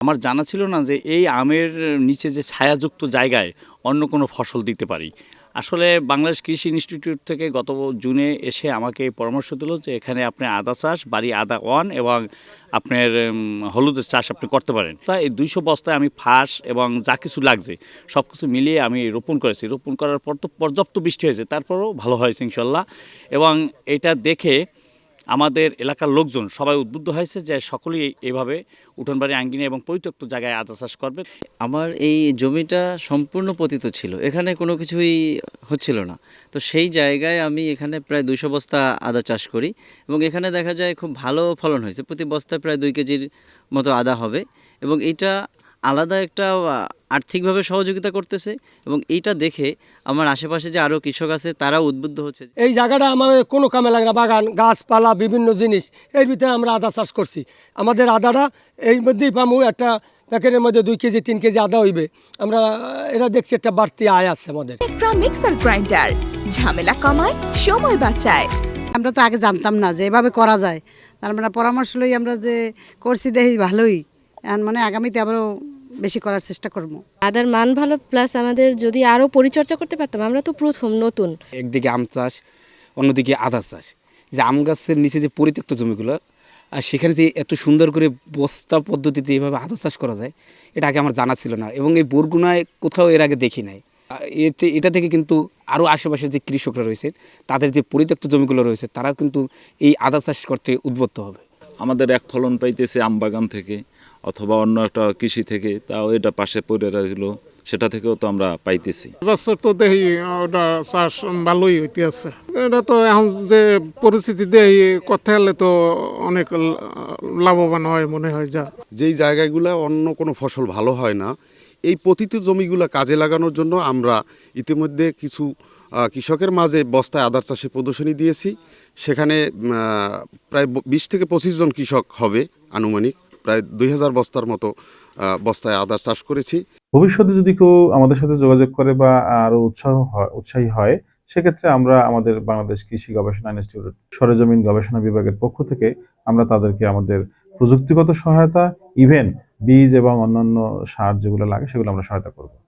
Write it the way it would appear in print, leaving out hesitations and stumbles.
আমার জানা ছিল না যে এই আমের নিচে যে ছায়াযুক্ত জায়গায় অন্য কোনো ফসল দিতে পারি। আসলে বাংলাদেশ কৃষি ইনস্টিটিউট থেকে গত জুনে এসে আমাকে এই পরামর্শ দিল যে এখানে আপনি আদা চাষ, বাড়ি আদা ওয়ান এবং আপনার হলুদের চাষ আপনি করতে পারেন। তাই এই 200 বস্তায় আমি ফাঁস এবং যা কিছু লাগছে সব কিছু মিলিয়ে আমি রোপণ করেছি। রোপণ করার পর তো পর্যাপ্ত বৃষ্টি হয়েছে, তারপরেও ভালো হয়েছে ইনশাল্লাহ। এবং এটা দেখে আমাদের এলাকার লোকজন সবাই উদ্বুদ্ধ হয়েছে যে সকলেই এভাবে উঠোনবাড়ি আঙ্গিনা এবং পরিত্যক্ত জায়গায় আদা চাষ করবে। আমার এই জমিটা সম্পূর্ণ পতিত ছিল, এখানে কোনো কিছুই হচ্ছিল না। তো সেই জায়গায় আমি এখানে প্রায় 200 বস্তা আদা চাষ করি এবং এখানে দেখা যায় খুব ভালো ফলন হয়েছে। প্রতি বস্তায় প্রায় 2 কেজির মতো আদা হবে এবং এটা আলাদা একটা আর্থিকভাবে সহযোগিতা করতেছে এবং এইটা দেখে আমার আশেপাশে যে আরও কৃষক আছে তারাও উদ্বুদ্ধ হচ্ছে। এই জায়গাটা আমাদের কোনো কামে লাগে না, বাগান গাছপালা বিভিন্ন জিনিস এর ভিতরে আমরা আদা চাষ করছি। আমাদের আদাটা এই মধ্যেই পামু একটা প্যাকেটের মধ্যে 2 কেজি 3 কেজি আদা হইবে। আমরা এটা দেখছি একটা বাড়তি আয় আছে আমাদের। মিক্সার গ্রাইন্ডার ঝামেলা কমায়, সময় বাঁচায়। আমরা তো আগে জানতাম না যে এভাবে করা যায়, তার মানে পরামর্শ লই আমরা যে করছি দেখি ভালোই। এখন মানে আগামীতে আবারও বেশি করার চেষ্টা করবো। আদার মান ভালো, প্লাস আমাদের যদি আরও পরিচর্যা করতে পারতাম, আমরা তো প্রথম নতুন। একদিকে আম চাষ, অন্যদিকে আদা চাষ। যে আম গাছের নিচে যে পরিত্যক্ত জমিগুলো, আর সেখানে যে এত সুন্দর করে বস্তা পদ্ধতিতে এভাবে আদা চাষ করা যায়, এটা আগে আমার জানা ছিল না এবং এই বরগুনায় কোথাও এর আগে দেখি নাই। এটা থেকে কিন্তু আরও আশেপাশে যে কৃষকরা রয়েছে তাদের যে পরিত্যক্ত জমিগুলো রয়েছে তারাও কিন্তু এই আদা চাষ করতে উদ্বুদ্ধ হবে। আমাদের এক ফলন পাইতেছে আম বাগান থেকে অথবা অন্য একটা কৃষি থেকে, তাও এটা পাশে পড়ে রইল, সেটা থেকেও তো আমরা পাইতেছি। এবছর তো দেখি ওটা চাষ ভালোই হইতে আছে। এটা তো এখন যে পরিস্থিতি দেখি করতে হলে তো অনেক লাভবান হয় মনে হয়। যেই জায়গাগুলো অন্য কোনো ফসল ভালো হয় না, এই পতিত জমিগুলো কাজে লাগানোর জন্য আমরা ইতিমধ্যে কিছু কৃষকের মাঝে বস্তায় আদার চাষের প্রদর্শনী দিয়েছি। সেখানে প্রায় 20 থেকে 25 জন কৃষক হবে, আনুমানিক প্রায় 2000 বস্তার মতো বস্তায় আদার চাষ করেছি। ভবিষ্যতে যদি কেউ আমাদের সাথে যোগাযোগ করে বা আরো উৎসাহী হয়, সেক্ষেত্রে আমরা আমাদের বাংলাদেশ কৃষি গবেষণা ইনস্টিটিউট সরেজমিন গবেষণা বিভাগের পক্ষ থেকে আমরা তাদেরকে আমাদের প্রযুক্তিগত সহায়তা, ইভেন বীজ এবং অন্যান্য সার যেগুলো লাগে সেগুলো আমরা সহায়তা করব।